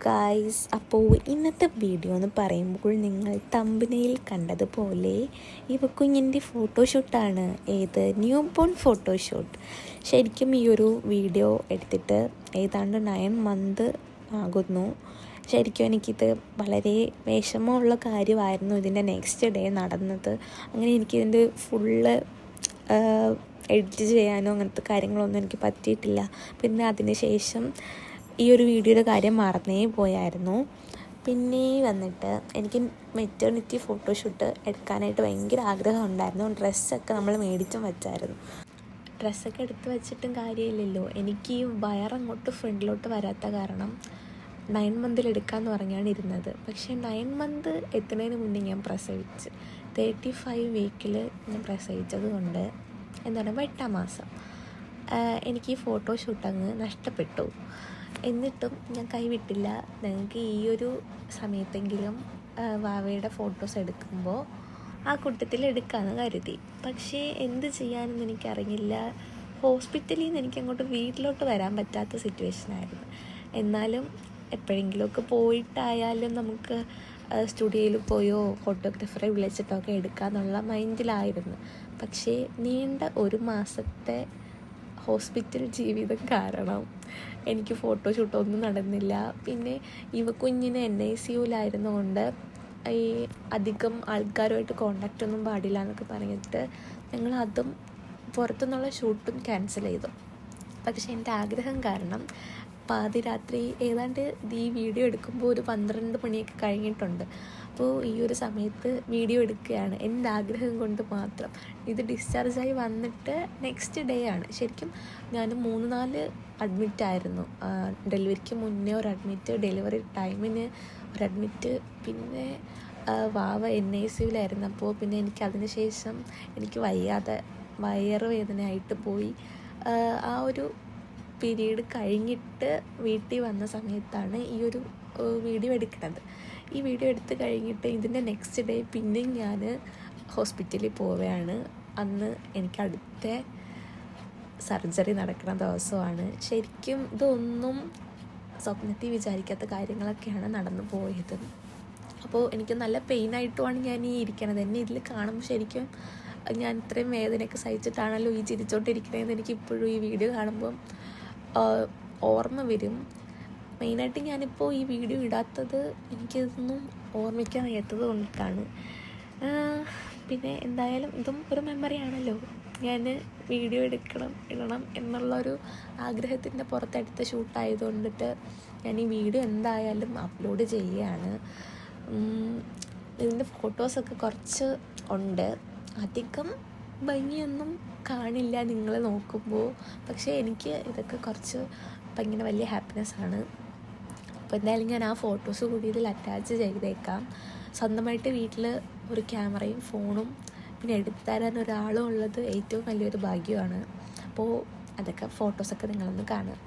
Guys, അപ്പോൾ ഇന്നത്തെ video എന്ന് പറയുമ്പോൾ നിങ്ങൾ തമ്പനയിൽ കണ്ടതുപോലെ കുഞ്ഞിൻ്റെ ഫോട്ടോഷൂട്ടാണ്. New born photoshoot. ശരിക്കും ഈ ഒരു വീഡിയോ എടുത്തിട്ട് ഏതാണ്ട് 9 മന്ത് ആകുന്നു. ശരിക്കും എനിക്കിത് വളരെ വിഷമമുള്ള കാര്യമായിരുന്നു ഇതിൻ്റെ നെക്സ്റ്റ് ഡേ നടന്നത്. അങ്ങനെ എനിക്കിതിൻ്റെ ഫുള്ള് എഡിറ്റ് ചെയ്യാനോ അങ്ങനത്തെ കാര്യങ്ങളൊന്നും എനിക്ക് പറ്റിയിട്ടില്ല. പിന്നെ അതിന് ശേഷം ഈ ഒരു വീഡിയോയുടെ കാര്യം മറന്നേ പോയായിരുന്നു. പിന്നെ വന്നിട്ട് എനിക്ക് മെറ്റേണിറ്റി ഫോട്ടോഷൂട്ട് എടുക്കാനായിട്ട് ഭയങ്കര ആഗ്രഹം ഉണ്ടായിരുന്നു. ഡ്രസ്സൊക്കെ നമ്മൾ മേടിച്ചും വെച്ചായിരുന്നു. ഡ്രസ്സൊക്കെ എടുത്ത് വെച്ചിട്ടും കാര്യമില്ലല്ലോ, എനിക്ക് ഈ വയറങ്ങോട്ട് ഫ്രണ്ടിലോട്ട് വരാത്ത കാരണം 9 മന്തിൽ എടുക്കാമെന്ന് പറഞ്ഞാണ് ഇരുന്നത്. പക്ഷേ 9 മന്ത് എത്തുന്നതിന് മുന്നേ ഞാൻ പ്രസവിച്ച് 35 വീക്കിൽ ഞാൻ പ്രസവിച്ചത് കൊണ്ട് എന്താണ് 8-ാം മാസം എനിക്ക് ഈ ഫോട്ടോഷൂട്ട് അങ്ങ് നഷ്ടപ്പെട്ടു. എന്നിട്ടും ഞാൻ കൈവിട്ടില്ല. ഞങ്ങൾക്ക് ഈ ഒരു സമയത്തെങ്കിലും വാവയുടെ ഫോട്ടോസ് എടുക്കുമ്പോൾ ആ കൂട്ടത്തിൽ എടുക്കാമെന്ന് കരുതി. പക്ഷേ എന്ത് ചെയ്യാനെന്ന് എനിക്കറിയില്ല. ഹോസ്പിറ്റലിൽ നിന്ന് എനിക്കങ്ങോട്ട് വീട്ടിലോട്ട് വരാൻ പറ്റാത്ത സിറ്റുവേഷനായിരുന്നു. എന്നാലും എപ്പോഴെങ്കിലുമൊക്കെ പോയിട്ടായാലും നമുക്ക് സ്റ്റുഡിയോയിൽ പോയോ ഫോട്ടോഗ്രാഫറെ വിളിച്ചിട്ടൊക്കെ എടുക്കാമെന്നുള്ള മൈൻഡിലായിരുന്നു. പക്ഷേ നീണ്ട 1 മാസത്തെ ഹോസ്പിറ്റൽ ജീവിതം കാരണം എനിക്ക് ഫോട്ടോഷൂട്ടൊന്നും നടന്നില്ല. പിന്നെ കുഞ്ഞിന് NICUലായിരുന്നുകൊണ്ട് ഈ അധികം ആൾക്കാരുമായിട്ട് കോണ്ടാക്റ്റ് ഒന്നും പാടില്ല എന്നൊക്കെ പറഞ്ഞിട്ട് ഞങ്ങൾ അതും പുറത്തുനിന്നുള്ള ഷൂട്ടും ക്യാൻസൽ ചെയ്തു. പക്ഷേ എൻ്റെ ആഗ്രഹം കാരണം പാതിരാത്രി ഏതാണ്ട് ഈ വീഡിയോ എടുക്കുമ്പോൾ ഒരു 12 മണിയൊക്കെ കഴിഞ്ഞിട്ടുണ്ട്. അപ്പോൾ ഈ ഒരു സമയത്ത് വീഡിയോ എടുക്കുകയാണ് എൻ്റെ ആഗ്രഹം കൊണ്ട് മാത്രം. ഇത് ഡിസ്ചാർജായി വന്നിട്ട് നെക്സ്റ്റ് ഡേ ആണ്. ശരിക്കും ഞാൻ 3-4 അഡ്മിറ്റായിരുന്നു. ഡെലിവറിക്ക് മുന്നേ ഒരു അഡ്മിറ്റ്, ഡെലിവറി ടൈമിന് ഒരു അഡ്മിറ്റ്, പിന്നെ വാവ NICUലായിരുന്നു. അപ്പോൾ പിന്നെ എനിക്കതിന് ശേഷം എനിക്ക് വയ്യാതെ വയറുവേദനയായിട്ട് പോയി. ആ ഒരു പീരീഡ് കഴിഞ്ഞിട്ട് വീട്ടിൽ വന്ന സമയത്താണ് ഈ ഒരു വീഡിയോ എടുക്കുന്നത്. ഈ വീഡിയോ എടുത്ത് കഴിഞ്ഞിട്ട് ഇതിൻ്റെ നെക്സ്റ്റ് ഡേ പിന്നെയും ഞാൻ ഹോസ്പിറ്റലിൽ പോവുകയാണ്. അന്ന് എനിക്ക് അടുത്ത സർജറി നടക്കുന്ന ദിവസമാണ്. ശരിക്കും ഇതൊന്നും സ്വപ്നത്തിൽ വിചാരിക്കാത്ത കാര്യങ്ങളൊക്കെയാണ് നടന്നു പോയത്. അപ്പോൾ എനിക്ക് നല്ല പെയിനായിട്ടുമാണ് ഞാൻ ഈ ഇരിക്കണത്. എന്നെ ഇതിൽ കാണുമ്പോൾ ശരിക്കും ഞാൻ ഇത്രയും വേദനയൊക്കെ സഹിച്ചിട്ടാണല്ലോ ഈ ചിരിച്ചോണ്ടിരിക്കണതെന്ന് എനിക്ക് ഇപ്പോഴും ഈ വീഡിയോ കാണുമ്പം ഓർമ്മ വരും. മെയിനായിട്ട് ഞാനിപ്പോൾ ഈ വീഡിയോ ഇടാത്തത് എനിക്കിതൊന്നും ഓർമ്മിക്കാൻ വയ്യാത്തത് കൊണ്ടിട്ടാണ്. പിന്നെ എന്തായാലും ഇതും ഒരു മെമ്മറി ആണല്ലോ. ഞാൻ വീഡിയോ ഇടണം എന്നുള്ളൊരു ആഗ്രഹത്തിൻ്റെ പുറത്തെടുത്ത ഷൂട്ടായതുകൊണ്ടിട്ട് ഞാൻ ഈ വീഡിയോ എന്തായാലും അപ്ലോഡ് ചെയ്യുകയാണ്. ഇതിൻ്റെ ഫോട്ടോസൊക്കെ കുറച്ച് ഉണ്ട്. അധികം ഭംഗിയൊന്നും കാണില്ല നിങ്ങൾ നോക്കുമ്പോൾ. പക്ഷേ എനിക്ക് ഇതൊക്കെ കുറച്ച് ഭയങ്കര വലിയ ഹാപ്പിനെസ്സാണ്. അപ്പോൾ എന്തായാലും ഞാൻ ആ ഫോട്ടോസ് കൂടി ഇതിൽ അറ്റാച്ച് ചെയ്തേക്കാം. സ്വന്തമായിട്ട് വീട്ടിൽ ഒരു ക്യാമറയും ഫോണും പിന്നെ എടുത്തു തരാൻ ഒരാളും ഉള്ളത് ഏറ്റവും വലിയൊരു ഭാഗ്യമാണ്. അപ്പോൾ അതൊക്കെ ഫോട്ടോസൊക്കെ നിങ്ങളൊന്ന് കാണുക.